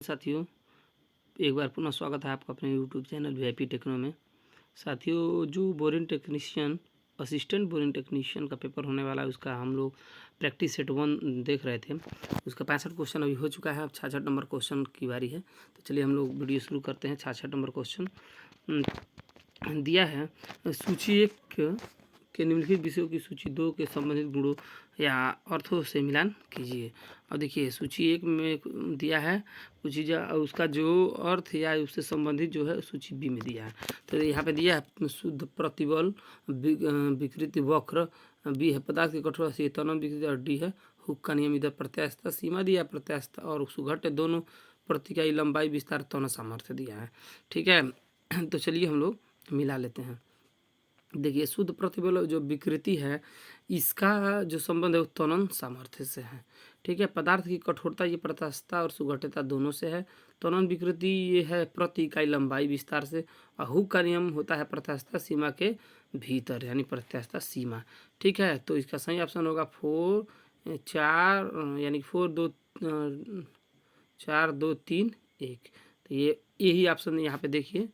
साथियों, एक बार पुनः स्वागत है आपका अपने यूट्यूब चैनल वीआईपी टेक्नो में। साथियों, जो boring technician assistant boring technician का पेपर होने वाला है, उसका हम लोग प्रैक्टिस सेट 1 देख रहे थे। उसका 65 क्वेश्चन अभी हो चुका है। अब 66 नंबर क्वेश्चन की बारी है। तो चलिए हम लोग वीडियो शुरू करते हैं। 66 नंबर क्वेश्चन दिया है, सूची 1 के निम्नलिखित विषयों की सूची 2 के संबंधित गुणों या अर्थों से मिलान कीजिए। और देखिए, सूची 1 में दिया है कुछ चीज़, उसका जो अर्थ या उससे संबंधित जो है सूची बी में दिया है। तो यहाँ पे दिया है शुद्ध प्रतिबल, विकृति वक्र, बी है पदार्थ की कठोर से तनन विकृति, और डी है हुक का नियम। इधर प्रत्यास्थता सीमा दिया है, प्रत्यास्थता और सुघट्य दोनों प्रतिकाई लंबाई विस्तार तन सामर्थ्य दिया है। ठीक है, तो चलिए हम लोग मिला लेते हैं। देखिए, शुद्ध प्रतिबल जो विकृति है, इसका जो संबंध है वो त्वरण सामर्थ्य से है। ठीक है, पदार्थ की कठोरता ये प्रत्यास्थता और सुघट्यता दोनों से है। त्वरण विकृति ये है प्रति इकाई लंबाई विस्तार से। और हुक का नियम होता है प्रत्यास्थता सीमा के भीतर, यानी प्रत्यास्थता सीमा। ठीक है, तो इसका सही ऑप्शन होगा 4 यानी 4 2 3 1। तो ये यही ऑप्शन यहाँ पे देखिए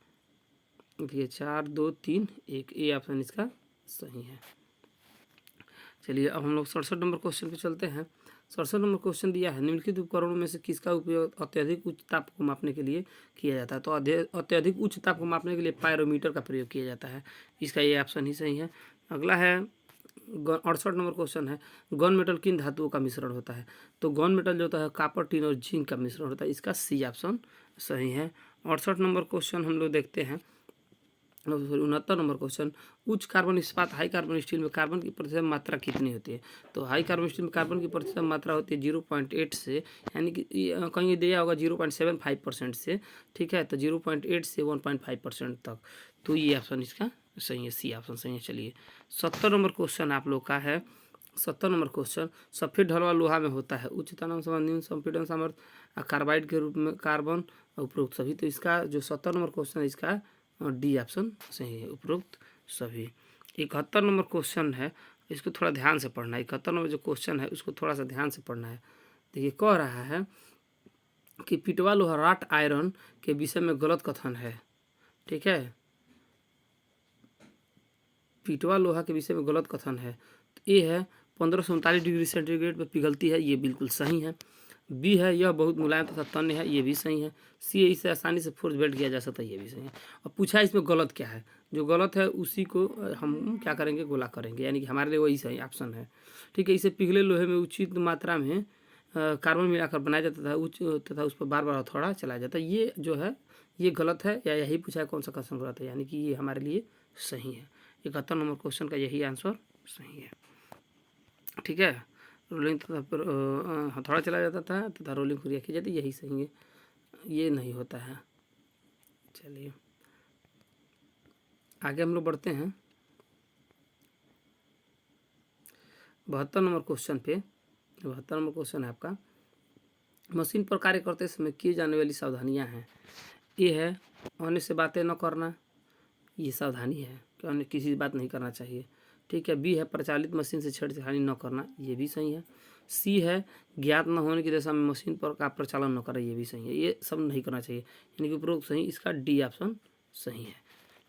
4 2 3 1, ये ऑप्शन इसका सही है। चलिए अब हम लोग 67 नंबर क्वेश्चन पे चलते हैं। 67 नंबर क्वेश्चन दिया है, निम्नलिखित उपकरणों में से किसका उपयोग अत्यधिक उच्च ताप को मापने के लिए किया जाता है। तो अत्यधिक उच्च ताप को मापने के लिए पायरोमीटर का प्रयोग किया जाता है। इसका ये ऑप्शन ही सही है। अगला है 68 नंबर क्वेश्चन है, गन मेटल किन धातुओं का मिश्रण होता है। तो गन मेटल जो होता है कॉपर, टिन और जिंक का मिश्रण होता है। इसका सी ऑप्शन सही है। 68 नंबर क्वेश्चन हम लोग देखते हैं। 69 नंबर क्वेश्चन, उच्च कार्बन इस्पात हाई कार्बन स्टील में कार्बन की प्रतिशत मात्रा कितनी होती है। तो हाई कार्बन स्टील में कार्बन की प्रतिशत मात्रा होती है 0.8 से, यानी कि कहीं दिया होगा 0.75% से। ठीक है, तो 0.8 से 1.5% तक। तो ये ऑप्शन इसका सही है, सी ऑप्शन सही है। चलिए 70 नंबर क्वेश्चन आप लोग का है। 70 नंबर क्वेश्चन, सफ़ेद ढलवा लोहा में होता है, उच्च तनाव संबंधी संपीड़न सामर्थ्य कार्बाइड के रूप में कार्बन उपरोक्त सभी। तो इसका जो 70 नंबर क्वेश्चन है, इसका डी ऑप्शन सही है, उपरोक्त सभी। 71 नंबर क्वेश्चन है, इसको थोड़ा ध्यान से पढ़ना है। 71 नंबर जो क्वेश्चन है उसको थोड़ा सा ध्यान से पढ़ना है। देखिए, कह रहा है कि पिटवा लोहा राट आयरन के विषय में गलत कथन है। ठीक है, पिटवा लोहा के विषय में गलत कथन है। तो ए है 1539 डिग्री सेंटीग्रेड पर पिघलती है, ये बिल्कुल सही है। बी है यह बहुत मुलायम तथा तन्य है, ये भी सही है। सी है इसे आसानी से फोर्स बेल्ट किया जा सकता है, ये भी सही है। और पूछा इसमें गलत क्या है, जो गलत है उसी को हम क्या करेंगे, गोला करेंगे, यानी कि हमारे लिए वही सही ऑप्शन है। ठीक है, इसे पिघले लोहे में उचित मात्रा में कार्बन मिलाकर बनाया जाता था उच्च तथा उस पर बार बार हथौड़ा चलाया जाता है। ये जो है ये गलत है, या यही पूछा है कौन सा क्वेश्चन गलत है, यानी कि ये हमारे लिए सही है। 71 नंबर क्वेश्चन का यही आंसर सही है। ठीक है, रोलिंग तथा हथौड़ा चलाया जाता था तथा रोलिंग क्रिया की जाती, यही सही है, ये नहीं होता है। चलिए आगे हम लोग बढ़ते हैं 72 नंबर क्वेश्चन पे। 72 नंबर क्वेश्चन है आपका, मशीन पर कार्य करते समय किए जाने वाली सावधानियां हैं। ये है अन्य से बातें न करना, ये सावधानी है कि अन्य किसी से बात नहीं करना चाहिए। ठीक है, बी है प्रचालित मशीन से छेड़छाड़ी न करना, ये भी सही है। सी है ज्ञात न होने की दशा में मशीन पर का प्रचालन न करें, ये भी सही है। ये सब नहीं करना चाहिए, यानी कि उपरोक्त सही, इसका डी ऑप्शन सही है।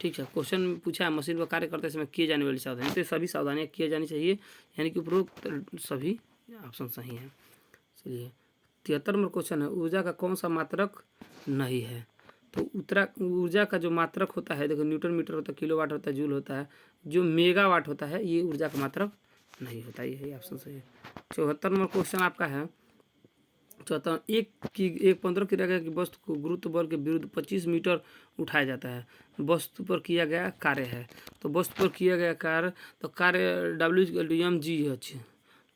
ठीक है, क्वेश्चन में पूछा है मशीन पर कार्य करते समय किए जाने वाली सावधानी, तो सभी सावधानियाँ किए जानी चाहिए, यानी कि उपरोक्त सभी ऑप्शन सही है। चलिए 73 नंबर क्वेश्चन है, ऊर्जा का कौन सा मात्रक नहीं है। तो ऊर्जा का जो मात्रक होता है, देखो न्यूटन मीटर होता है, किलोवाट होता है, जूल होता है, जो मेगावाट होता है ये ऊर्जा का मात्रक नहीं होता, यही ऑप्शन सही है। 74 नंबर क्वेश्चन आपका है। 74, एक 15 किलोग्राम की वस्तु को गुरुत्व बल के विरुद्ध 25 मीटर उठाया जाता है, वस्तु पर किया गया कार्य है। तो वस्तु पर किया गया कार्य, तो कार्य WM/G/H।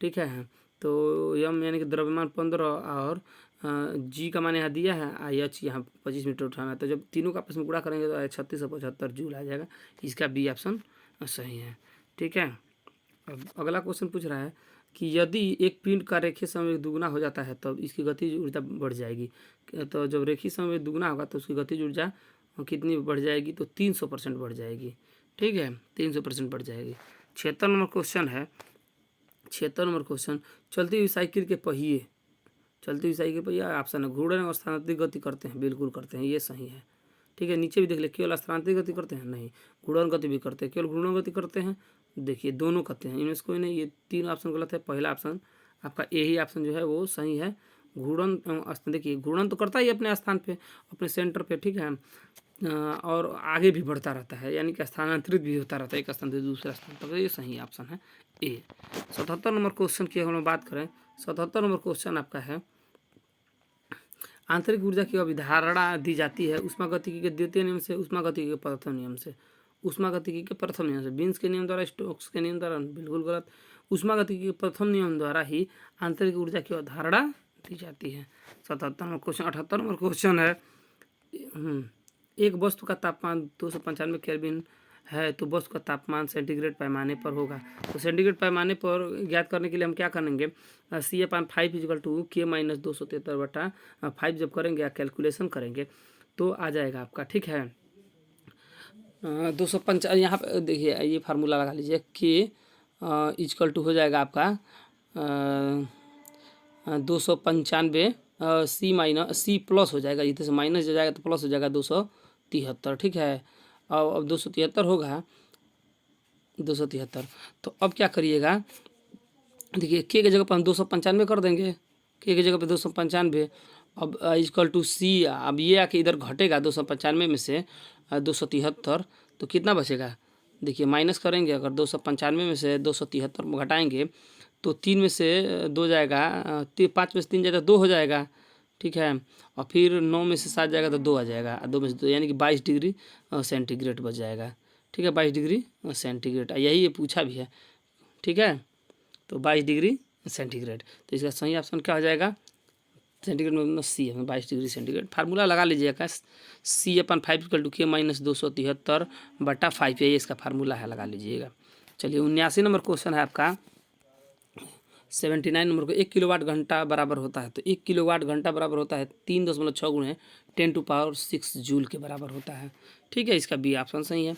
ठीक है, तो यम यानी कि द्रव्यमान 15 और जी का मान यहाँ दिया है, एच यहाँ 25 मीटर उठाना है। तो जब तीनों का आपस में गुणा करेंगे तो 3675 जूल आ जाएगा, इसका बी ऑप्शन सही है। ठीक है, अब अगला क्वेश्चन पूछ रहा है कि यदि एक पिंड का रेखीय संवेग दुगना हो जाता है तब इसकी गतिज ऊर्जा बढ़ जाएगी। तो जब रेखीय संवेग दुगना होगा तो उसकी गतिज ऊर्जा कितनी बढ़ जाएगी, तो 300% बढ़ जाएगी। ठीक है, 300% बढ़ जाएगी। 76 नंबर क्वेश्चन है। 76 नंबर क्वेश्चन, चलती हुई साइकिल के पहिए चलती हुई इकाई के भैया ऑप्शन है। घूर्णन और स्थानांतरित गति करते हैं, बिल्कुल करते हैं, ये सही है। ठीक है, नीचे भी देख ले, केवल स्थानांतरित गति करते हैं नहीं, घूर्णन गति भी करते हैं। केवल घूर्णन गति करते हैं, देखिए दोनों करते हैं, इनमें से कोई नहीं, ये 3 ऑप्शन गलत है। पहला ऑप्शन आपका यही ऑप्शन जो है वो सही है। घूर्णन देखिए घूर्णन तो करता ही अपने स्थान पे, अपने सेंटर पे, ठीक है, और आगे भी बढ़ता रहता है, यानी कि स्थानांतरित भी होता रहता है एक स्थान से दूसरे स्थान पर। तो ये सही ऑप्शन है ए। 77 नंबर क्वेश्चन की हम लोग बात करें, 77 नंबर क्वेश्चन आपका है, आंतरिक ऊर्जा की अवधारणा दी जाती है ऊष्मागतिकी के द्वितीय नियम से, ऊष्मागतिकी के प्रथम नियम से। ऊष्मागतिकी के प्रथम नियम से, बीन्स के नियम द्वारा, स्टोक्स के नियम द्वारा, बिल्कुल गलत। ऊष्मागतिकी के प्रथम नियम द्वारा ही आंतरिक ऊर्जा की अवधारणा दी जाती है। 77 नंबर क्वेश्चन। 78 नंबर क्वेश्चन है, एक वस्तु का तापमान 295 केल्विन है तो वस्तु का तापमान सेंटीग्रेड पैमाने पर होगा। तो सेंटीग्रेड पैमाने पर ज्ञात करने के लिए हम क्या करेंगे, C/5 इक्वल टू K - 273/5 जब करेंगे या कैलकुलेशन करेंगे तो आ जाएगा आपका, ठीक है। 255 यहाँ पर देखिए, ये फार्मूला लगा लीजिए, K इक्वल टू हो जाएगा आपका 295, C प्लस हो जाएगा, इधर से माइनस हो जाएगा तो प्लस हो जाएगा 273, ठीक है। अब 273 होगा, 273। तो अब क्या करिएगा, देखिए के जगह पर हम 295 कर देंगे, के जगह पे 295। अब इक्वल टू सी, अब ये आके इधर घटेगा 295 में से 273, तो कितना बचेगा, देखिए माइनस करेंगे, अगर 295 में से 273 घटाएंगे तो 3 में से 2 जाएगा, 5 में से 3 जाएगा 2 हो जाएगा, ठीक है। और फिर 9 में से 7 जाएगा तो 2 आ जाएगा, 2 में से 2 यानी कि 22 डिग्री सेंटीग्रेड बच जाएगा, ठीक है, 22 डिग्री सेंटीग्रेड, यही ये पूछा भी है, ठीक है। तो 22 डिग्री सेंटीग्रेड, तो इसका सही ऑप्शन क्या हो जाएगा, सेंटीग्रेड में सी है, 22 डिग्री सेंटीग्रेड। फार्मूला लगा लीजिएगा, C/5 इक्वल टू K - 273/5, ये इसका फार्मूला है, लगा लीजिएगा। चलिए 79 नंबर क्वेश्चन है आपका, 79 नंबर को, 1 किलोवाट घंटा बराबर होता है, तो 1 किलोवाट घंटा बराबर होता है 3.6 गुणे 10⁻6 जूल के बराबर होता है, ठीक है, इसका बी ऑप्शन सही है।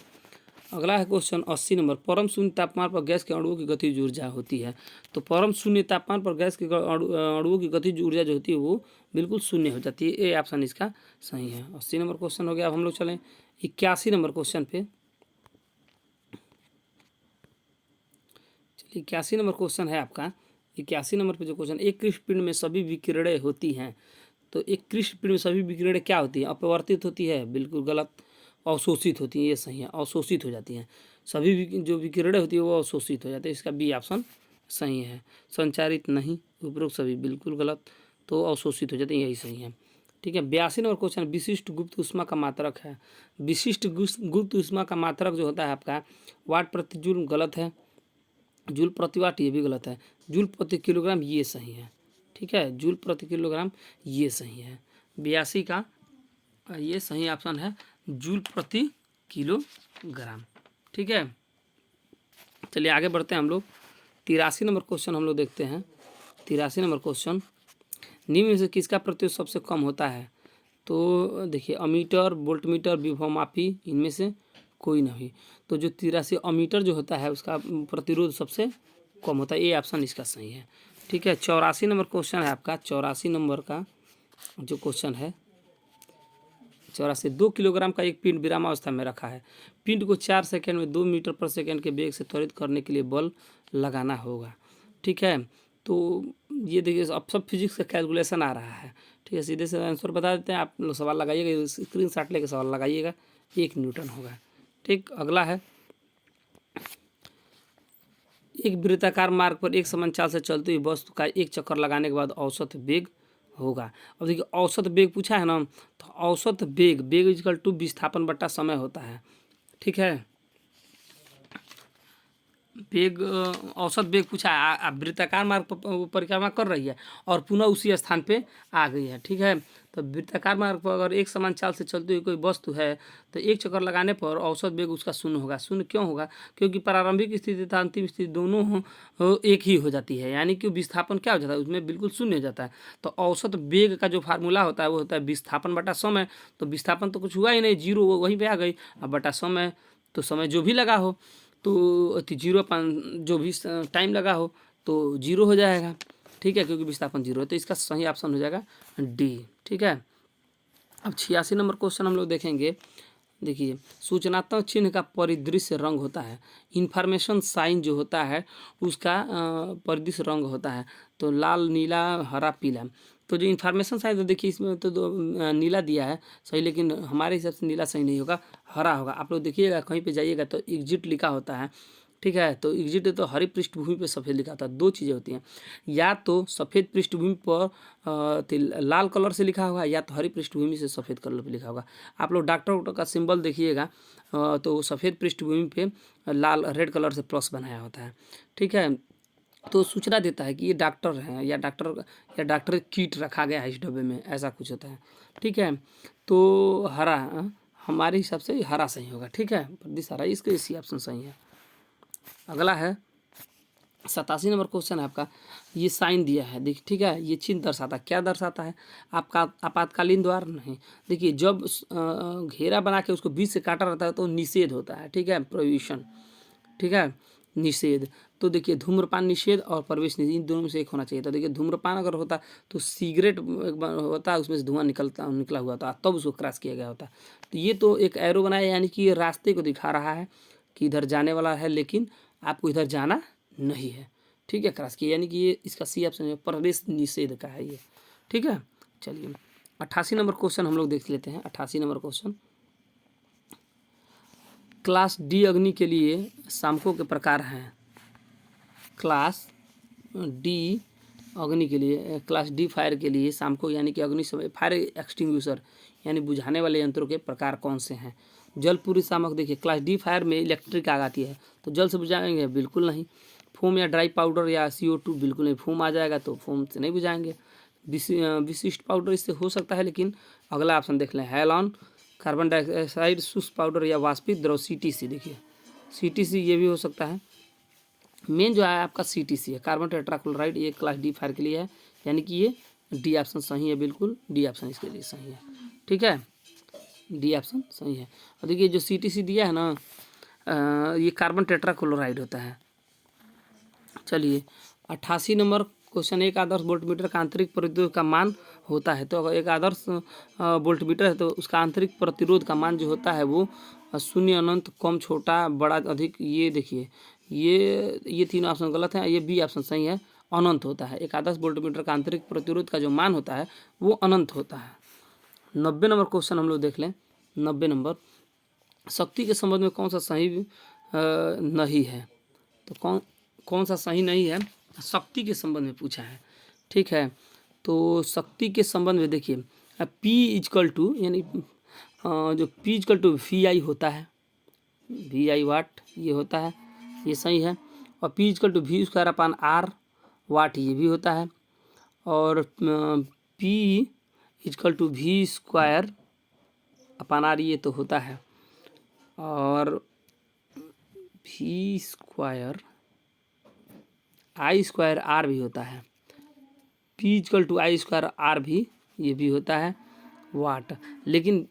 अगला है क्वेश्चन 80 नंबर, परम शून्य तापमान पर गैस के अणुओं की गतिज ऊर्जा होती है। तो परम शून्य तापमान पर गैस के अणुओं की गतिज ऊर्जा जो होती है वो बिल्कुल शून्य हो जाती है, ए ऑप्शन इसका सही है। 80 नंबर क्वेश्चन हो गया। अब हम लोग चलें 81 नंबर क्वेश्चन पे। चलिए 81 नंबर क्वेश्चन है आपका, 81 नंबर पे जो क्वेश्चन, एक कृष्ण पिंड में सभी विकिरणें होती हैं। तो एक कृष्ण पिंड में सभी विकिरणें क्या होती हैं, अपवर्तित होती है, बिल्कुल गलत। अवशोषित होती हैं, ये सही है, अवशोषित हो जाती हैं। सभी जो विकिरणें होती है वो अवशोषित हो जाती है, इसका बी ऑप्शन सही है। संचारित नहीं, उपरोक्त सभी बिल्कुल गलत, तो अवशोषित हो जाते हैं, यही सही है, ठीक है। 82 नंबर क्वेश्चन, विशिष्ट गुप्त ऊष्मा का मात्रक है। विशिष्ट गुप्त ऊष्मा का मात्रक जो होता है आपका वाट प्रति जूल, गलत है। जूल प्रति वाट, ये भी गलत है। जूल प्रति किलोग्राम, ये सही है, ठीक है, जूल प्रति किलोग्राम ये सही है। 82 का ये सही ऑप्शन है, जूल प्रति किलोग्राम, ठीक है। चलिए आगे बढ़ते हैं हम लोग, 83 नंबर क्वेश्चन हम लोग देखते हैं। 83 नंबर क्वेश्चन, निम्न में से किसका प्रत्युत सबसे कम होता है। तो देखिए अमीटर, वोल्टमीटर, विभवमापी, इनमें से कोई नहीं। तो जो 83 अमीटर जो होता है उसका प्रतिरोध सबसे कम होता है, ये ऑप्शन इसका सही है, ठीक है। 84 नंबर क्वेश्चन है आपका, 84 नंबर का जो क्वेश्चन है, 84, 2 किलोग्राम का एक पिंड विरामावस्था में रखा है। पिंड को 4 सेकंड में 2 मीटर पर सेकंड के वेग से त्वरित करने के लिए बल लगाना होगा, ठीक है। तो ये देखिए अब सब फिजिक्स का कैलकुलेशन आ रहा है, ठीक है, सीधे से आंसर बता देते हैं, आप लोग सवाल लगाइएगा, स्क्रीन शॉट लेके सवाल लगाइएगा, 1 न्यूटन होगा, ठीक। अगला है, एक वृत्ताकार मार्ग पर एक समान चाल से चलती हुई वस्तु का एक चक्कर लगाने के बाद औसत वेग होगा। अब देखिए औसत वेग पूछा है ना, तो औसत वेग इक्वल टू विस्थापन बटा समय होता है, ठीक है। वेग औसत वेग पूछा है, वृत्ताकार मार्ग पर परिक्रमा कर रही है और पुनः उसी स्थान पे आ गई है, ठीक है। तो वृत्ताकार मार्ग पर अगर एक समान चाल से चलती हुई कोई वस्तु है तो एक चक्कर लगाने पर औसत वेग उसका शून्य होगा। शून्य क्यों होगा, क्योंकि प्रारंभिक स्थिति तथा अंतिम स्थिति दोनों एक ही हो जाती है, यानी कि विस्थापन क्या हो जाता है उसमें बिल्कुल शून्य हो जाता है। तो औसत वेग का जो फार्मूला होता है वो होता है विस्थापन बटा समय। तो विस्थापन तो कुछ हुआ ही नहीं, जीरो वहीं पर आ गई, अब बटा समय, तो समय जो भी लगा हो तो जीरो जो भी टाइम लगा हो तो जीरो हो जाएगा। ठीक है, क्योंकि विस्थापन 0 है, तो इसका सही ऑप्शन हो जाएगा डी। ठीक है, अब 86 नंबर क्वेश्चन हम लोग देखेंगे। देखिए, सूचनात्मक चिन्ह का परिदृश्य रंग होता है, इंफॉर्मेशन साइन जो होता है उसका परिदृश्य रंग होता है, तो लाल, नीला, हरा, पीला। तो जो इन्फॉर्मेशन साइन, तो देखिए इसमें तो नीला दिया है सही, लेकिन हमारे हिसाब से नीला सही नहीं होगा, हरा होगा। आप लोग देखिएगा कहीं पे जाइएगा तो एग्जिट लिखा होता है, ठीक है, तो एग्जिट तो हरी पृष्ठभूमि पे सफ़ेद लिखा होता है। दो चीज़ें होती हैं, या तो सफ़ेद पृष्ठभूमि पर लाल कलर से लिखा होगा, या तो हरी पृष्ठभूमि से सफ़ेद कलर पे लिखा होगा। आप लोग डॉक्टर का सिंबल देखिएगा तो सफ़ेद पृष्ठभूमि पे लाल रेड कलर से प्लस बनाया होता है। ठीक है, तो सूचना देता है कि ये डॉक्टर हैं, या डॉक्टर किट रखा गया है इस डब्बे में, ऐसा कुछ होता है। ठीक है, तो हरा हमारे हिसाब से हरा सही होगा। ठीक है, प्रदिश हरा, इसका इसी ऑप्शन सही है। अगला है 87 नंबर क्वेश्चन है आपका। ये साइन दिया है, देखिए, ठीक है, ये चिन्ह दर्शाता है, क्या दर्शाता है? आपका आपातकालीन द्वार नहीं। देखिए, जब घेरा बना के उसको बीच से काटा रहता है तो निषेध होता है। ठीक है, प्रोहिबिशन। ठीक है, निषेध। तो देखिए, धूम्रपान निषेध और प्रवेश निषेध, इन दोनों में से एक होना चाहिए। तो देखिए, धूम्रपान अगर होता तो सिगरेट होता, उसमें से धुआं निकला हुआ था, तब उसको क्रॉस किया गया होता। तो ये तो एक एरो बनाया, यानी कि ये रास्ते को दिखा रहा है कि इधर जाने वाला है, लेकिन आपको इधर जाना नहीं है। ठीक है, क्रॉस किया, यानी कि ये इसका सी ऑप्शन है, प्रवेश निषेध का है ये। ठीक है, चलिए 88 नंबर क्वेश्चन हम लोग देख लेते हैं। 88 नंबर क्वेश्चन, क्लास डी अग्नि के लिए शामकों के प्रकार हैं। क्लास डी अग्नि के लिए, क्लास डी फायर के लिए शामकों यानी कि अग्नि समय फायर एक्सटिंग्विशर यानी बुझाने वाले यंत्रों के प्रकार कौन से हैं? जलपूरी शामक, देखिए क्लास डी फायर में इलेक्ट्रिक आग आती है, तो जल से बुझाएंगे? बिल्कुल नहीं। फोम या ड्राई पाउडर या CO2? बिल्कुल नहीं। फोम आ जाएगा तो फोम से नहीं बुझाएंगे। विशिष्ट पाउडर इससे हो सकता है, लेकिन अगला ऑप्शन देख लें, हैलॉन, कार्बन डाइऑक्साइड, शुष्क पाउडर या वाष्पित द्रव CTC। देखिए CTC ये भी हो सकता है। मेन जो है आपका CTC है, कार्बन टेट्राक्लोराइड, ये क्लास डी फायर के लिए है, यानी कि ये डी ऑप्शन सही है, बिल्कुल डी ऑप्शन इसके लिए सही है। ठीक है, डी ऑप्शन सही है। और देखिए जो CTC दिया है ना, ये कार्बन टेट्राक्लोराइड होता है। चलिए 88 नंबर क्वेश्चन, एक आदर्श वोल्टमीटर का आंतरिक प्रतिरोध का मान होता है। तो अगर एक आदर्श वोल्टमीटर है तो उसका आंतरिक प्रतिरोध का मान जो होता है वो 0, अनंत, कम, छोटा, बड़ा, अधिक। ये देखिए ये तीनों ऑप्शन गलत हैं, ये बी ऑप्शन सही है, अनंत होता है। एक आदर्श वोल्टमीटर का आंतरिक प्रतिरोध का जो मान होता है वो अनंत होता है। 90 नंबर क्वेश्चन हम लोग देख लें। 90 नंबर, शक्ति के संबंध में कौन सा सही नहीं है? तो कौन सा सही नहीं है? शक्ति के संबंध में पूछा है। ठीक है, तो शक्ति के संबंध में देखिए P इजकल टू, यानी जो P इजकल टू VI होता है, VI वाट ये होता है, ये सही है। और P equal to V² upon R watt ये भी होता है। और P equal to V² upon R ये तो होता है। और V² I² R भी होता है। P equal to I² R भी ये भी होता है वाट। लेकिन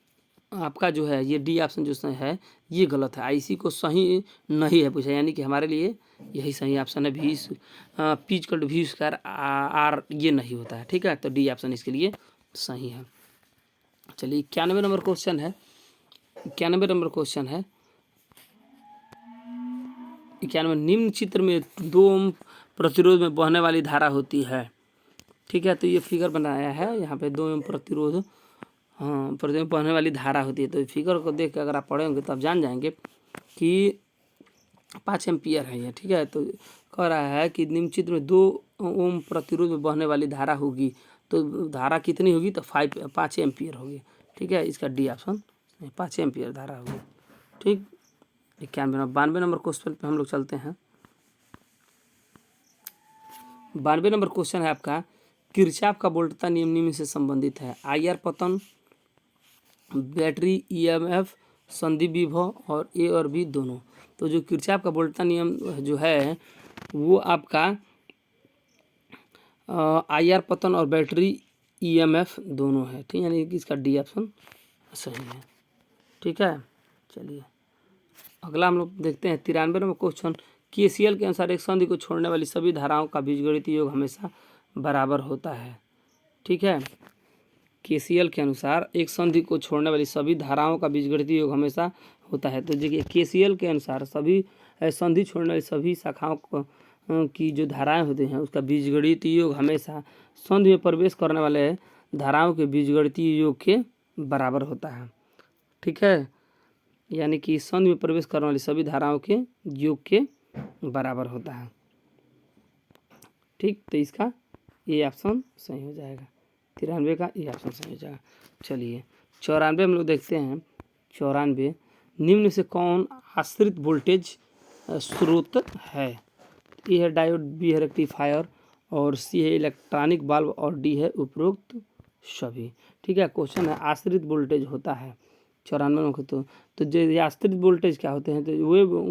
आपका जो है ये डी ऑप्शन जो है ये गलत है, IC को सही नहीं है पूछा, यानी कि हमारे लिए यही सही ऑप्शन है। P equal to V² R ये नहीं होता है। ठीक है, तो डी ऑप्शन इसके लिए सही है। चलिए 91 नंबर क्वेश्चन है। 91 नंबर क्वेश्चन है, 91, निम्न चित्र में 2 ओम प्रतिरोध में बहने वाली धारा होती है। ठीक है, तो ये फिगर बनाया है यहाँ पे 2 ओम प्रतिरोध, हाँ, प्रतिरोध में बहने वाली धारा होती है। तो फिगर को देख के अगर आप पढ़ेंगे तो आप जान जाएंगे कि 5 एम्पियर है ये। ठीक है, तो कह रहा है कि निम्न चित्र में 2 ओम प्रतिरोध में बहने वाली धारा होगी, तो धारा कितनी होगी? तो 5 एम्पियर होगी। ठीक है, इसका डी ऑप्शन 5 एम्पियर धारा होगी। ठीक, 92 नंबर क्वेश्चन पे हम लोग चलते हैं। 92 नंबर क्वेश्चन है आपका, किरचॉफ का वोल्टता नियम निम्न से संबंधित है। IR पतन, बैटरी, EMF, संधि विभव और A और B दोनों। तो जो किरचॉफ का वोल्टता नियम जो है वो आपका IR पतन और बैटरी EMF दोनों है। ठीक है, यानी कि इसका डी ऑप्शन सही है। ठीक है, चलिए अगला हम लोग देखते हैं 93 नंबर क्वेश्चन, KCL के अनुसार एक संधि को छोड़ने वाली सभी धाराओं का बीजगणितीय योग हमेशा बराबर होता है। ठीक है, केसीएल के अनुसार एक संधि को छोड़ने वाली सभी धाराओं का बीजगणितीय योग हमेशा होता है। तो देखिए केसीएल के अनुसार सभी संधि छोड़ने वाली सभी शाखाओं की जो धाराएं होती हैं उसका बीजगणितीय योग हमेशा संधि में प्रवेश करने वाले धाराओं के बीजगणितीय योग के बराबर होता है। ठीक है, यानी कि संधि में प्रवेश करने वाली सभी धाराओं के योग के बराबर होता है। ठीक, तो इसका ये ऑप्शन सही हो जाएगा। 93 का ये ऑप्शन सही हो जाएगा। चलिए 94 हम लोग देखते हैं। 94 निम्न से कौन आश्रित वोल्टेज स्रोत है? ए है डायोड, बी है रेक्टिफायर और सी है इलेक्ट्रॉनिक बल्ब और डी है उपरोक्त सभी। ठीक है, क्वेश्चन है आश्रित वोल्टेज होता है 94 को। तो जो आश्रित वोल्टेज क्या होते हैं? तो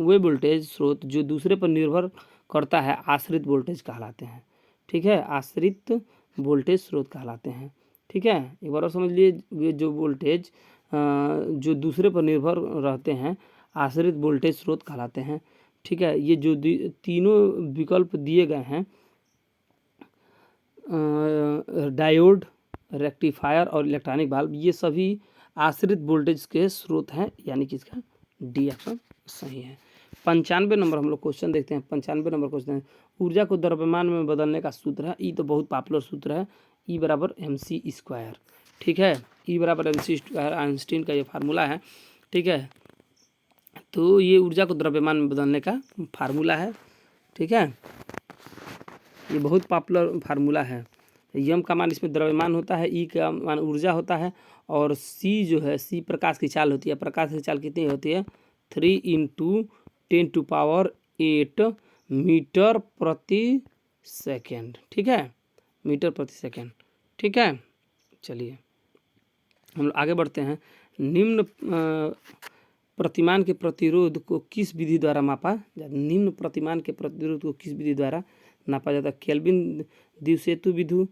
वे वोल्टेज स्रोत जो दूसरे पर निर्भर करता है आश्रित वोल्टेज कहलाते हैं। ठीक है, आश्रित वोल्टेज स्रोत कहलाते हैं। ठीक है, एक बार और समझ लिए, ये जो वोल्टेज जो दूसरे पर निर्भर रहते हैं आश्रित वोल्टेज स्रोत कहलाते हैं। ठीक है, ये जो तीनों विकल्प दिए गए हैं डायोड, रेक्टिफायर और इलेक्ट्रॉनिक बल्ब, ये सभी आश्रित वोल्टेज के स्रोत हैं, यानी कि इसका डी ऑप्शन सही है। 95 नंबर हम लोग क्वेश्चन देखते हैं। 95 नंबर क्वेश्चन है ऊर्जा को द्रव्यमान में बदलने का सूत्र है। ई तो बहुत पॉपुलर सूत्र है, ई बराबर mc²। ठीक है, ई बराबर mc², आइंस्टीन का ये फार्मूला है। ठीक है, तो ये ऊर्जा को द्रव्यमान में बदलने का फार्मूला है। ठीक है, ये बहुत पॉपुलर फार्मूला है। यम का मान इसमें द्रव्यमान होता है, ई का मान ऊर्जा होता है और सी जो है सी प्रकाश की चाल होती है। प्रकाश की चाल कितनी होती है? 3 × 10⁸ मीटर प्रति सेकेंड। ठीक है, मीटर प्रति सेकेंड। ठीक है, चलिए हम लोग आगे बढ़ते हैं। निम्न प्रतिमान के प्रतिरोध को किस विधि द्वारा मापा जाता है? निम्न प्रतिमान के प्रतिरोध को किस विधि द्वारा नापा जाता है? केल्विन द्विसेतु विधि,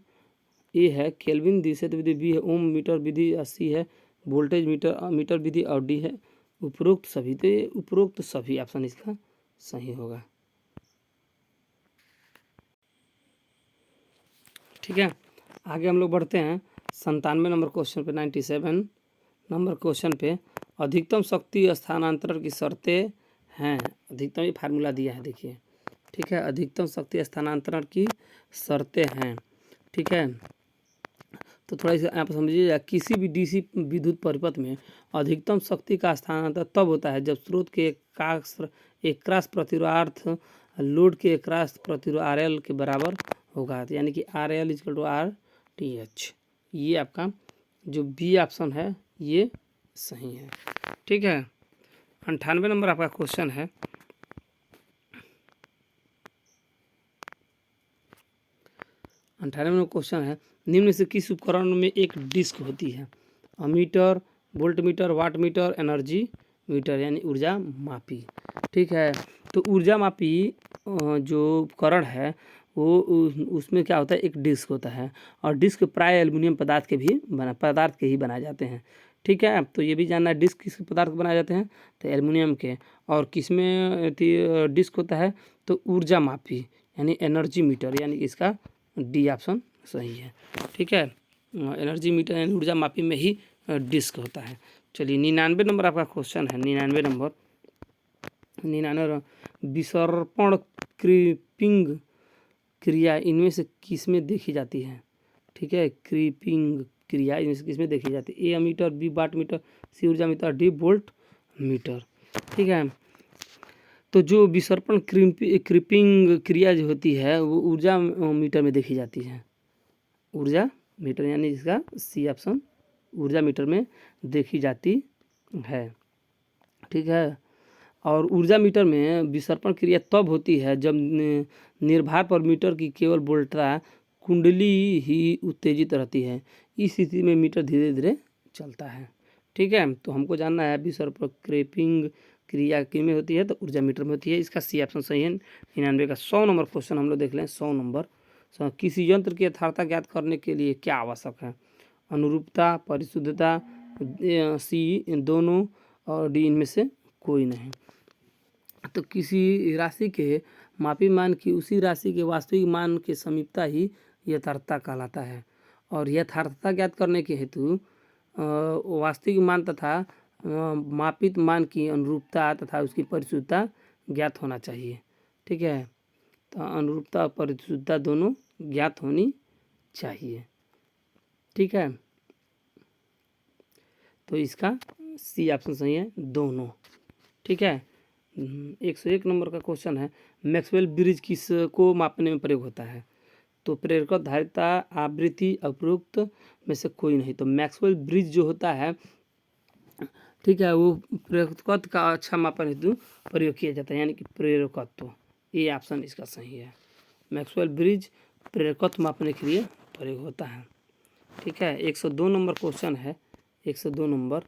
ए है केल्विन द्विसेतु विधि, बी है ओम मीटर विधि, सी है वोल्टेज मीटर विधि और डी है उपरोक्त सभी। तो ये उपरोक्त सभी ऑप्शन इसका सही होगा। ठीक है, आगे हम लोग बढ़ते हैं 97 नंबर क्वेश्चन पे। 97 नंबर क्वेश्चन पे अधिकतम शक्ति स्थानांतरण की शर्तें हैं। अधिकतम ये फार्मूला दिया है, देखिए। ठीक है, अधिकतम शक्ति स्थानांतरण की शर्तें हैं। ठीक है, तो थोड़ा इसे आप समझिएगा। किसी भी डीसी विद्युत परिपथ में अधिकतम शक्ति का स्थानांतरण तब होता है जब स्रोत के एक क्रॉस प्रतिरोधार्थ लोड के एक क्रॉस प्रतिरोध RL के बराबर होगा, यानी कि RL = RTH। ये आपका जो बी ऑप्शन है ये सही है। ठीक है, 98 नंबर आपका क्वेश्चन है। 98 नंबर क्वेश्चन है निम्न से किस उपकरण में एक डिस्क होती है? Ammeter, volt meter, watt meter, energy meter, यानी ऊर्जा मापी। ठीक है, तो ऊर्जा मापी जो उपकरण है वो उसमें क्या होता है? एक डिस्क होता है और डिस्क प्राय एल्युमिनियम पदार्थ के ही बनाए जाते हैं। ठीक है, तो ये भी जानना है डिस्क किस पदार्थ के बनाए जाते हैं? तो एल्युमिनियम के। और किस में डिस्क होता है? तो ऊर्जा मापी यानी एनर्जी मीटर, यानी इसका डी ऑप्शन सही है। ठीक है, एनर्जी मीटर यानी ऊर्जा मापी में ही डिस्क होता है। चलिए 99 नंबर आपका क्वेश्चन है। 99 नंबर विसर्पण क्रीपिंग क्रिया इनमें से किस में देखी जाती है? ठीक है, क्रीपिंग क्रिया इनमें से किस में देखी जाती है? ए अमीटर, बी वाट मीटर, सी ऊर्जा मीटर, डी वोल्ट मीटर। ठीक है, तो जो विसर्पण क्रीपिंग क्रिया जो होती है वो ऊर्जा मीटर में देखी जाती है। ऊर्जा मीटर, यानी इसका सी ऑप्शन ऊर्जा मीटर में देखी जाती है। ठीक है, और ऊर्जा मीटर में विसर्पण क्रिया तब होती है जब निर्भार पर मीटर की केवल वोल्टता कुंडली ही उत्तेजित रहती है। इस स्थिति में मीटर धीरे धीरे चलता है। ठीक है, तो हमको जानना है विसर्पण क्रीपिंग क्रिया किस में होती है? तो ऊर्जा मीटर में होती है। इसका सी ऑप्शन सही है। 99 का 100 नंबर क्वेश्चन हम लोग देख लें। 100 नंबर, किसी यंत्र की यथार्थता ज्ञात करने के लिए क्या आवश्यक है? अनुरूपता, परिशुद्धता, सी दोनों और डी इनमें से कोई नहीं। तो किसी राशि के मापी मान की उसी राशि के वास्तविक मान के समीपता ही यथार्थता कहलाता है। और यथार्थता ज्ञात करने के हेतु वास्तविक मान तथा मापित मान की अनुरूपता तथा उसकी परिशुद्धता ज्ञात होना चाहिए। ठीक है, तो अनुरूपता और परिशुद्धता दोनों ज्ञात होनी चाहिए। ठीक है, तो इसका सी ऑप्शन सही है, दोनों। ठीक है, 101 नंबर का क्वेश्चन है, मैक्सवेल ब्रिज किस को मापने में प्रयोग होता है? तो प्रेरकत्व, धारिता, आवृत्ति, उपरोक्त में से कोई नहीं। तो मैक्सवेल ब्रिज जो होता है, ठीक है, वो प्रेरकत्व का अच्छा मापन हेतु प्रयोग किया जाता है, यानी कि प्रेरकत्व। ये ऑप्शन इसका सही है। मैक्सवेल ब्रिज प्रेरकत्व मापने के लिए प्रयोग होता है। ठीक है, 102 नंबर क्वेश्चन है, 102 नंबर,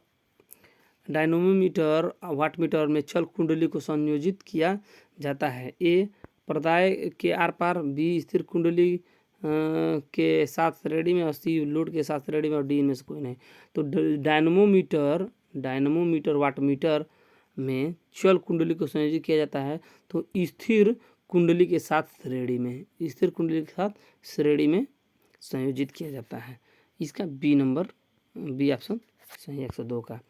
डायनोमोमीटर वाटमीटर में चल कुंडली को संयोजित किया जाता है। ए पर्दाय के आर पार, बी स्थिर कुंडली के साथ श्रेणी में, और सी लोड के साथ श्रेणी में, और डी इनमें से कोई नहीं। तो डायनोमोमीटर वाटमीटर में चल कुंडली को संयोजित किया जाता है तो स्थिर कुंडली के साथ श्रेणी में, स्थिर कुंडली के साथ श्रेणी में संयोजित किया जाता है। इसका बी नंबर, बी ऑप्शन सही 102 का।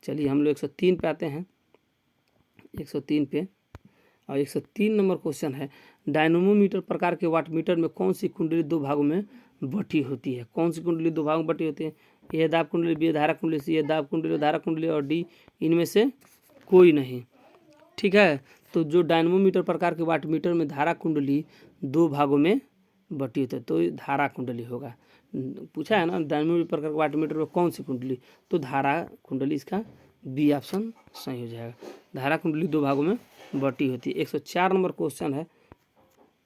चलिए हम लोग 103 पे आते हैं, 103 पे, और 103 नंबर क्वेश्चन है, डायनोमोमीटर प्रकार के वाटमीटर में कौन सी कुंडली दो भागों में बटी होती है? कौन सी कुंडली दो भागों में बटी होती है? ए दाब कुंडली, बी धारा कुंडली, सी दाब कुंडली, धारा कुंडली, और डी इनमें से कोई नहीं। ठीक है, तो जो डायनोमोमीटर प्रकार के वाटमीटर में धारा कुंडली दो भागों में बटी होती है तो धारा कुंडली होगा। पूछा है ना, डायनोमोमीटर प्रकार के वाटमीटर में कौन सी कुंडली, तो धारा कुंडली, इसका बी ऑप्शन सही हो जाएगा। धारा कुंडली दो भागों में बटी होती है। 104 नंबर क्वेश्चन है,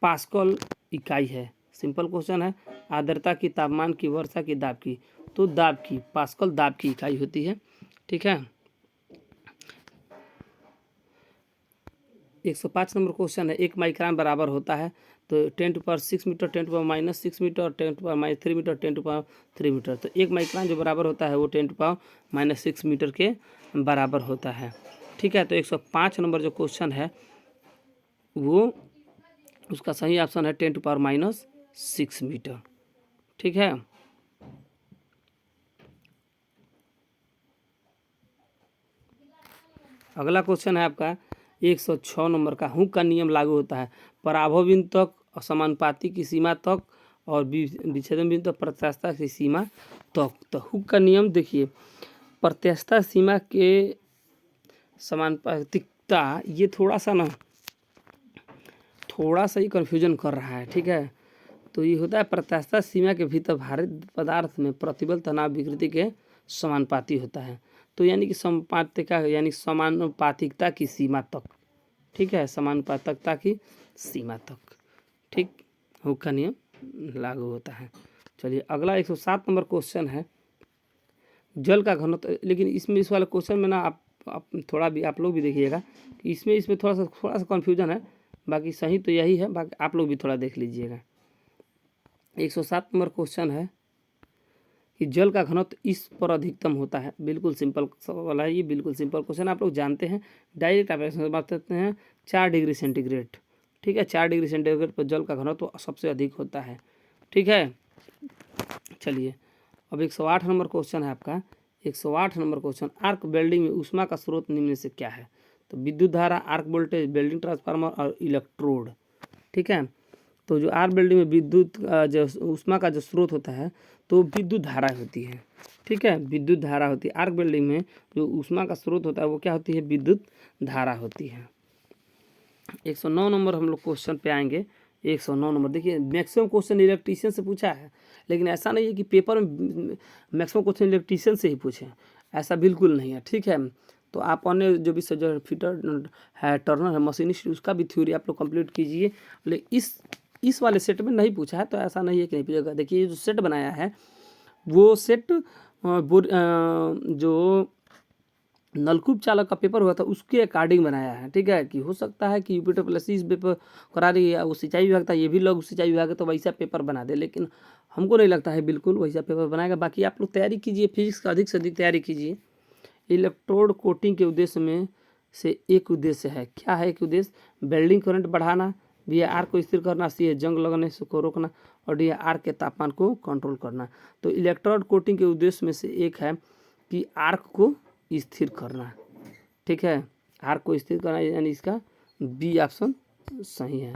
पास्कल इकाई है, सिंपल क्वेश्चन है, आर्द्रता की, तापमान की, वर्षा की, दाब की। तो दाब की, पास्कल दाब की इकाई होती है। ठीक है, 105 नंबर क्वेश्चन है, 1 माइक्रोन बराबर होता है तो 10⁻6 मीटर, 10⁻⁻6 मीटर, 10⁻³ मीटर, 10⁻³ मीटर। तो 1 माइक्रोन जो बराबर होता है वो 10⁻6 मीटर के बराबर होता है। ठीक है, तो 105 नंबर जो क्वेश्चन है वो उसका सही ऑप्शन है 10⁻6 मीटर। ठीक है, अगला क्वेश्चन है आपका 106 नंबर का, हुक का नियम लागू होता है पराभव बिंदु तक, समानुपाती की सीमा तक, और विच्छेदन बिंदु तक, प्रत्यास्थता की सीमा तक। तो हुक का नियम देखिए, प्रत्यास्थता सीमा के समानुपातिकता, ये थोड़ा सा ही कन्फ्यूजन कर रहा है। ठीक है, तो ये होता है प्रत्यास्थता सीमा के भीतर भारित पदार्थ में प्रतिबल तनाव विकृति के समानुपाती होता है। तो यानी कि समानुपातिकता, यानी समानुपातिकता की सीमा तक। ठीक है, समानुपातिकता की सीमा तक। ठीक, हुक का नियम लागू होता है। चलिए अगला 107 नंबर क्वेश्चन है, जल का घनत्व। लेकिन इसमें इस वाले क्वेश्चन में ना आप थोड़ा भी, आप लोग भी देखिएगा कि इसमें थोड़ा सा कन्फ्यूजन है, बाकी सही तो यही है, बाकी आप लोग भी थोड़ा देख लीजिएगा। 107 नंबर क्वेश्चन है कि जल का घनत्व इस पर अधिकतम होता है। बिल्कुल सिंपल वाला है ये, बिल्कुल सिंपल क्वेश्चन, आप लोग जानते हैं। डायरेक्ट आप ऐसे बात करते हैं 4 डिग्री सेंटीग्रेड। ठीक है, 4 डिग्री सेंटीग्रेड पर जल का घनत्व सबसे अधिक होता है। ठीक है, चलिए अब 108 नंबर क्वेश्चन है आपका, 108 नंबर क्वेश्चन, आर्क वेल्डिंग में ऊष्मा का स्रोत निम्न में से क्या है? तो विद्युत धारा, आर्क वोल्टेज, वेल्डिंग ट्रांसफार्मर, और इलेक्ट्रोड। ठीक है, तो जो आर्क वेल्डिंग में विद्युत जो ऊष्मा का जो स्रोत होता है तो विद्युत धारा होती है। ठीक है, विद्युत धारा होती है। आर्क वेल्डिंग में जो ऊष्मा का स्रोत होता है वो क्या होती है? विद्युत धारा होती है। 109 नंबर हम लोग क्वेश्चन पे आएंगे। 109 नंबर देखिए, मैक्सिमम क्वेश्चन इलेक्ट्रीशियन से पूछा है, लेकिन ऐसा नहीं है कि पेपर में मैक्सिमम क्वेश्चन इलेक्ट्रीशियन से ही पूछे, ऐसा बिल्कुल नहीं है। ठीक है, तो आप अन्य जो भी जो फिटर है, टर्नर है, मशीनिस्ट, उसका भी थ्योरी आप लोग कंप्लीट कीजिए। लेकिन इस वाले सेट में नहीं पूछा है, तो ऐसा नहीं है कि नहीं पूछेगा। देखिए ये जो सेट बनाया है वो सेट जो नलकूप चालक का पेपर हुआ था उसके अकॉर्डिंग बनाया है। ठीक है, कि हो सकता है कि यूपीटर प्लस इस पेपर करा रही है, वो सिंचाई विभाग था, ये भी लोग सिंचाई विभाग है, तो वैसा पेपर बना दे, लेकिन हमको नहीं लगता है बिल्कुल वैसा पेपर बनाएगा। बाकी आप लोग तैयारी कीजिए, फिजिक्स का अधिक से अधिक तैयारी कीजिए। इलेक्ट्रोड कोटिंग के उद्देश्य में से एक उद्देश्य है, क्या है एक उद्देश्य? वेल्डिंग करंट बढ़ाना, बी है आर्क को स्थिर करना, सी है जंग लगने से को रोकना और डी है आर्क के तापमान को कंट्रोल करना। तो इलेक्ट्रोड कोटिंग के उद्देश्य में से एक है कि आर्क को स्थिर करना। ठीक है, आर्क को स्थिर करना, यानी इसका बी ऑप्शन सही है।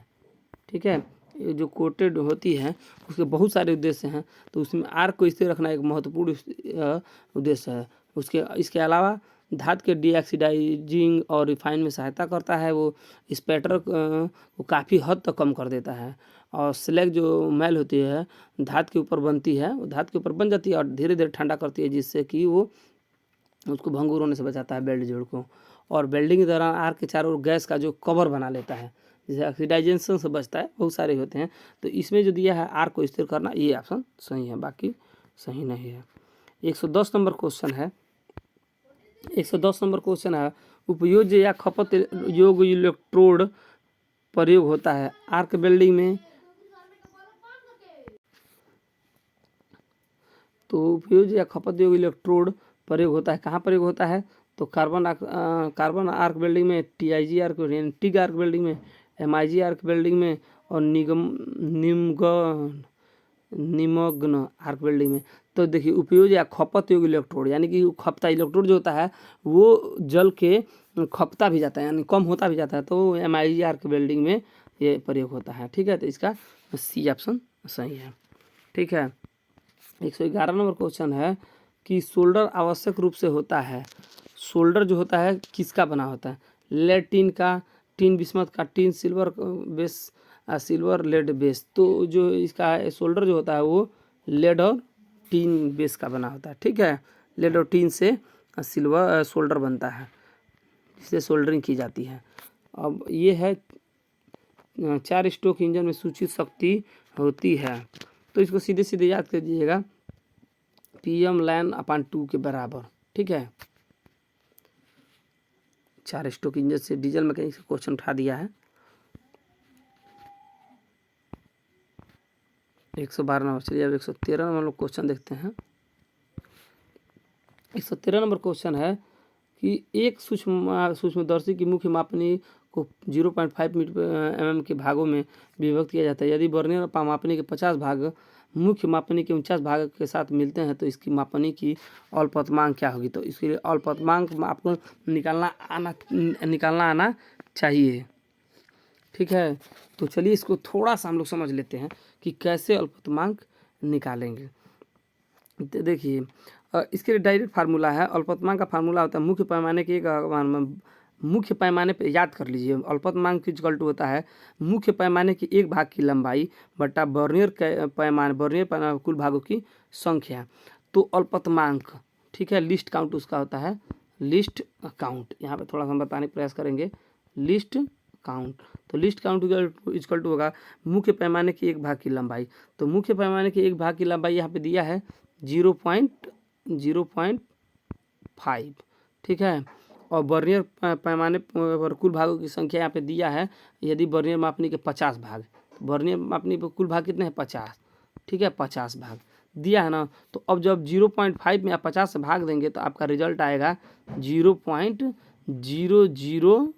ठीक है, ये जो कोटेड होती है उसके बहुत सारे उद्देश्य हैं, तो उसमें आर्क को स्थिर रखना एक महत्वपूर्ण उद्देश्य है। इसके अलावा धातु के डीऑक्सीडाइजिंग और रिफाइन में सहायता करता है, वो स्पैटर को काफ़ी हद तक कम कर देता है। और स्लैग जो मैल होती है धातु के ऊपर बनती है, वो धातु के ऊपर बन जाती है और धीरे धीरे ठंडा करती है, जिससे कि वो उसको भंगुर होने से बचाता है बेल्ट जोड़ को। और वेल्डिंग के दौरान आर्क के चारों ओर गैस का जो कवर बना लेता है, जैसे ऑक्सीडाइजेशन से बचता है, बहुत सारे होते हैं। तो इसमें जो दिया है आर्क को स्थिर करना, ये ऑप्शन सही है, बाकी सही नहीं है। 110 नंबर क्वेश्चन है। 110 नंबर क्वेश्चन है, उपयोज्य या खपत योग्य इलेक्ट्रोड प्रयोग होता है आर्क वेल्डिंग में। तो उपयोज्य या खपत योग्य इलेक्ट्रोड प्रयोग होता है, कहाँ प्रयोग होता है? तो कार्बन आर्क वेल्डिंग में, TIG arc welding, TIG arc welding में, एमआईजी आर्क वेल्डिंग में और निमग्न आर्क वेल्डिंग में। तो देखिए उपयोग या खपत योग्य इलेक्ट्रोड, यानी कि खपता इलेक्ट्रोड जो होता है वो जल के खपता भी जाता है, यानी कम होता भी जाता है, तो एमआईजी आर्क वेल्डिंग में ये प्रयोग होता है। ठीक है, तो इसका सी ऑप्शन सही है। ठीक है, 111 नंबर क्वेश्चन है कि सोल्डर आवश्यक रूप से होता है। सोल्डर जो होता है किसका बना होता है? लेड टिन का, टिन बिस्मथ का, tin silver base, silver lead base. तो जो इसका सोल्डर जो होता है वो लेड और टिन बेस का बना होता है। ठीक है, लेड और टिन से सिल्वर सोल्डर बनता है, जिससे सोल्डरिंग की जाती है। अब ये है 4 स्ट्रोक इंजन में सूचित शक्ति होती है, तो इसको सीधे सीधे याद कर दीजिएगा, PM लैन अपान 2 के बराबर। ठीक है, 4 स्ट्रोक इंजन से डीजल मैकेनिक से क्वेश्चन उठा दिया है। 112 नंबर। चलिए अब 113 नंबर लोग क्वेश्चन देखते हैं। 113 नंबर क्वेश्चन है कि एक सूक्ष्मदर्शी की मुख्य मापनी को 0.5 mm के भागों में विभक्त किया जाता है। यदि वर्नियर मापनी के 50 भाग मुख्य मापनी के 49 भाग के साथ मिलते हैं तो इसकी मापनी की अल्पतमांक क्या होगी? तो इसके लिए अल्पतमांक आपको निकालना आना चाहिए। ठीक है, तो चलिए इसको थोड़ा सा हम लोग समझ लेते हैं कि कैसे अल्पतमांक निकालेंगे। देखिए इसके लिए डायरेक्ट फार्मूला है। अल्पतमांक का फार्मूला होता है मुख्य पैमाने के मुख्य पैमाने पे याद कर लीजिए, अल्पतमांक इक्वल टू होता है मुख्य पैमाने की एक भाग की लंबाई बटा वर्नियर कुल भागों की संख्या। तो अल्पतमांक, ठीक है, लिस्ट काउंट उसका होता है, लिस्ट काउंट। यहाँ पे थोड़ा सा हम बताने का प्रयास करेंगे, लिस्ट काउंट। तो लिस्ट काउंट इक्वल टू होगा मुख्य पैमाने की एक भाग की लंबाई। तो मुख्य पैमाने की एक भाग की लंबाई यहाँ पे दिया है 0.5। ठीक है, और वर्नियर पैमाने पर कुल भागों की संख्या यहाँ पे दिया है, यदि वर्नियर मापनी के 50 भाग, वर्नियर मापनी पर कुल भाग कितने हैं? 50। ठीक है, 50 भाग दिया है ना। तो अब जब 0.5 में आप 50 से भाग देंगे तो आपका रिजल्ट आएगा 0.001।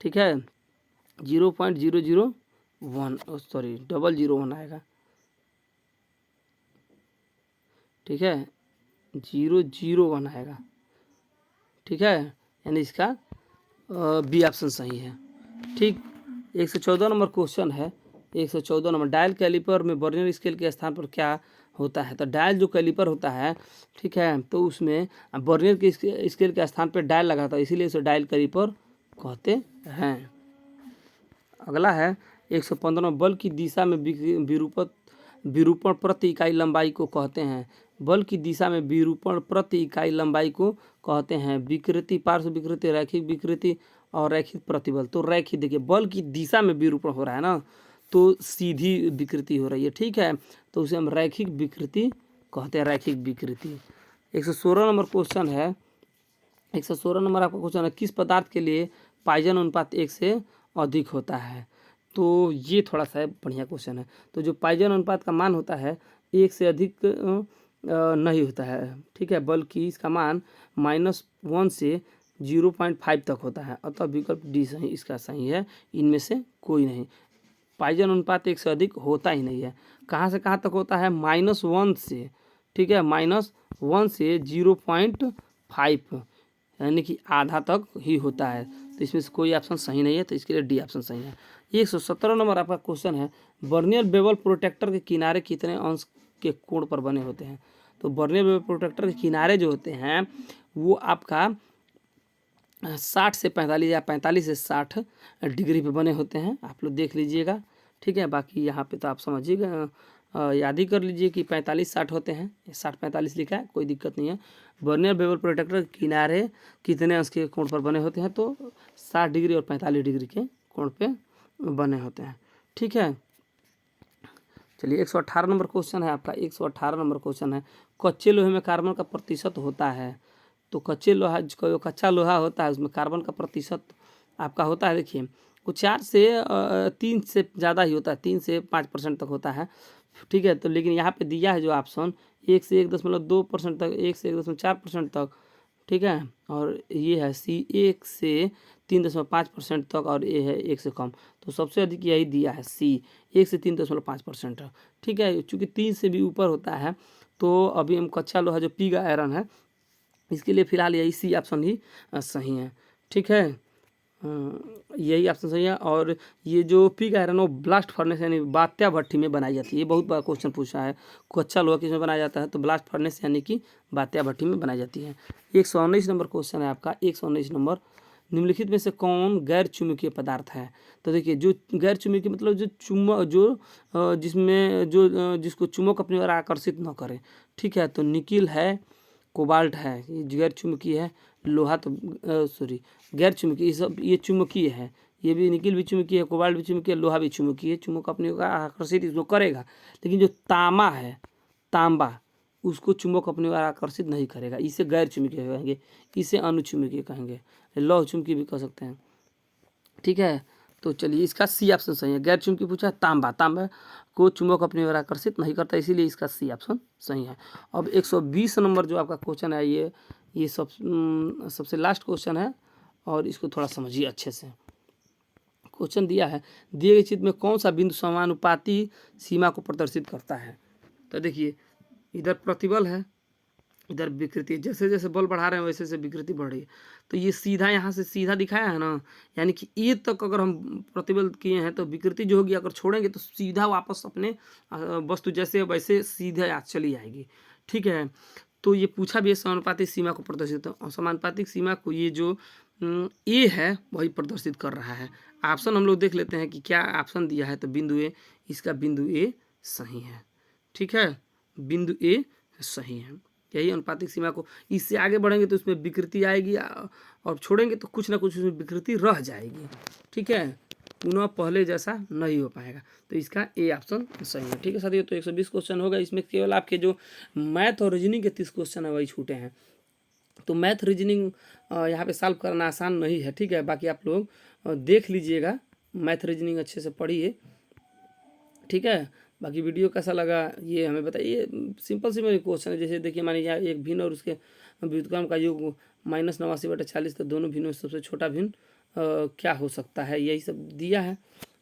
ठीक है, 0.001, सॉरी 001 आएगा। ठीक है, 001 आएगा। ठीक है, यानी इसका बी ऑप्शन सही है। ठीक, 114 नंबर क्वेश्चन है। 114 नंबर, डायल कैलिपर में वर्नियर स्केल के स्थान पर क्या होता है? तो डायल जो कैलिपर होता है, ठीक है, तो उसमें वर्नियर के स्केल के स्थान पर डायल लगा था, इसीलिए उसे डायल कैलिपर कहते हैं। अगला है 115, बल की दिशा में विरूपण प्रति इकाई लंबाई को कहते हैं। बल की दिशा में विरूपण प्रति इकाई लंबाई को कहते हैं विकृति, पार्श्व विकृति, रैखिक विकृति और रैखिक प्रतिबल। तो रैखिक, देखिए बल की दिशा में विरूपण हो रहा है ना, तो सीधी विकृति हो रही है। ठीक है, तो उसे हम रैखिक विकृति कहते हैं, रैखिक विकृति। 116 नंबर क्वेश्चन है। 116 नंबर आपका क्वेश्चन है, किस पदार्थ के लिए पाइजन अनुपात 1 से अधिक होता है? तो ये थोड़ा सा बढ़िया क्वेश्चन है। तो जो पाइजन अनुपात का मान होता है 1 से अधिक नहीं होता है, ठीक है, बल्कि इसका मान -1 से 0.5 तक होता है। अतः विकल्प डी सही इसका सही है, इनमें से कोई नहीं। पाइजन अनुपात 1 से अधिक होता ही नहीं है। कहाँ से कहाँ तक होता है? -1 से, ठीक है, -1 से 0.5 यानी कि आधा तक ही होता है। तो इसमें से कोई ऑप्शन सही नहीं है, तो इसके लिए डी ऑप्शन सही है। 117 नंबर आपका क्वेश्चन है, बर्नियर बेवल प्रोटेक्टर के किनारे कितने अंश के कोण पर बने होते हैं? तो बर्नियर बेवल प्रोटेक्टर के किनारे जो होते हैं वो आपका 60 से 45 या 45 से 60 डिग्री पे बने होते हैं। आप लोग देख लीजिएगा, ठीक है। बाकी यहाँ पे तो आप समझिएगा, याद ही कर लीजिए कि 45-60 होते हैं, 60-45 लिखा है, कोई दिक्कत नहीं है। बर्नियर बेवल प्रोटेक्टर के किनारे कितने अंश के कोण पर बने होते हैं? तो 60 डिग्री और 45 डिग्री के कोण पे बने होते हैं, ठीक है। चलिए 118 नंबर क्वेश्चन है आपका। 118 नंबर क्वेश्चन है, कच्चे लोहे में कार्बन का प्रतिशत होता है। तो कच्चे लोहा जो कच्चा लोहा होता है उसमें कार्बन का प्रतिशत आपका होता है, देखिए वो 4 से 3 से ज़्यादा ही होता है, 3 से 5% तक होता है, ठीक है। तो लेकिन यहाँ पे दिया है जो ऑप्शन 1 से 1.2% तक, 1 से 1.4% तक, ठीक है। और ये है सी 1 से 3.5% तक, और ये है 1 से कम। तो सबसे अधिक यही दिया है सी 1 से 3.5%, ठीक है। चूँकि 3 से भी ऊपर होता है तो अभी हम कच्चा लोहा जो पिग आयरन है इसके लिए फिलहाल यही सी ऑप्शन ही सही है, ठीक है। यही ऑप्शन सही है। और ये जो पिग आयरन वो ब्लास्ट फर्नेस यानी बात्या भट्टी में बनाई जाती है। ये बहुत बड़ा क्वेश्चन पूछा है, कच्चा लोहा किसमें बनाया जाता है? तो ब्लास्ट फर्नेस यानी कि बात्या भट्टी में बनाई जाती है। 119 नंबर क्वेश्चन है आपका। 119 नंबर, निम्नलिखित में से कौन गैर चुंबकीय पदार्थ है? तो देखिए जो गैर चुंबकीय मतलब जिसको चुंबक अपनी ओर आकर्षित न करे, ठीक है। तो निकिल है, कोबाल्ट है, ये गैर चुंबकीय है। लोहा तो गैर चुंबकीय, सब ये चुंबकीय है। ये भी निकिल भी चुंबकीय है, कोबाल्ट भी चुंबकीय है, लोहा भी चुंबकीय है। चुंबक अपनी ओर आकर्षित इसको करेगा, लेकिन जो तांबा है, तांबा उसको चुंबक अपनी ओर आकर्षित नहीं करेगा, इसे गैर चुंबकीय कहेंगे, इसे अनुचुंबकीय कहेंगे, लौह चुंबकीय भी कह सकते हैं, ठीक है। तो चलिए इसका सी ऑप्शन सही है। गैर चुंबकीय पूछा, तांबा, तांबा को चुंबक अपनी ओर आकर्षित नहीं करता, इसीलिए इसका सी ऑप्शन सही है। अब 120 नंबर जो आपका क्वेश्चन है, ये सबसे लास्ट क्वेश्चन है, और इसको थोड़ा समझिए अच्छे से। क्वेश्चन दिया है, दिए गए चित्र में कौन सा बिंदु समानुपाती सीमा को प्रदर्शित करता है? तो देखिए इधर प्रतिबल है, इधर विकृति, जैसे जैसे बल बढ़ा रहे हैं वैसे वैसे विकृति बढ़ रही है। तो ये सीधा यहाँ से सीधा दिखाया है ना, यानी कि ए तक अगर हम प्रतिबल किए हैं तो विकृति जो होगी अगर छोड़ेंगे तो सीधा वापस अपने वस्तु जैसे वैसे सीधे चली आएगी, ठीक है। तो ये पूछा भी है समानुपातिक सीमा को प्रदर्शित, समानुपातिक सीमा को ये जो ए है वही प्रदर्शित कर रहा है। ऑप्शन हम लोग देख लेते हैं कि क्या ऑप्शन दिया है। तो बिंदु ए, इसका बिंदु ए सही है, ठीक है, बिंदु ए सही है। यही अनुपातिक सीमा को, इससे आगे बढ़ेंगे तो उसमें विकृति आएगी, और छोड़ेंगे तो कुछ ना कुछ उसमें विकृति रह जाएगी, ठीक है, पुनः पहले जैसा नहीं हो पाएगा। तो इसका ए ऑप्शन सही है, ठीक है साथियों। तो 120 क्वेश्चन होगा, इसमें केवल आपके जो मैथ और रीजनिंग के 30 क्वेश्चन है वही छूटे हैं। तो मैथ रीजनिंग यहाँ पे सॉल्व करना आसान नहीं है, ठीक है। बाकी आप लोग देख लीजिएगा, मैथ रीजनिंग अच्छे से पढ़िए, ठीक है। बाकी वीडियो कैसा लगा ये हमें बताइए। सिंपल सिंपल क्वेश्चन है, जैसे देखिए मान लीजिए एक भिन्न और उसके व्युत्क्रम का योग -89/40, तो दोनों भिन्नों में सबसे छोटा भिन्न क्या हो सकता है, यही सब दिया है,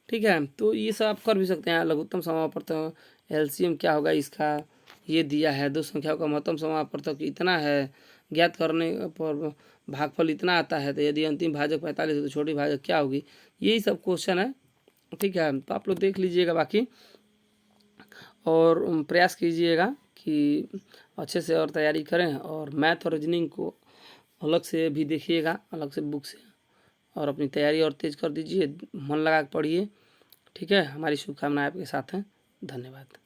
ठीक है। तो ये सब आप कर भी सकते हैं। लघुत्तम समापवर्तक एलसीएम क्या होगा इसका, ये दिया है। दो संख्याओं का महत्तम समापवर्तक इतना है, ज्ञात करने पर भागफल इतना आता है, तो यदि अंतिम भाजक 45 है तो छोटी भाजक क्या होगी, यही सब क्वेश्चन है, ठीक है। तो आप लोग देख लीजिएगा बाकी, और प्रयास कीजिएगा कि अच्छे से और तैयारी करें, और मैथ और रीजनिंग को अलग से भी देखिएगा, अलग से बुक से, और अपनी तैयारी और तेज़ कर दीजिए, मन लगा के पढ़िए, ठीक है। हमारी शुभकामनाएं आपके साथ हैं। धन्यवाद।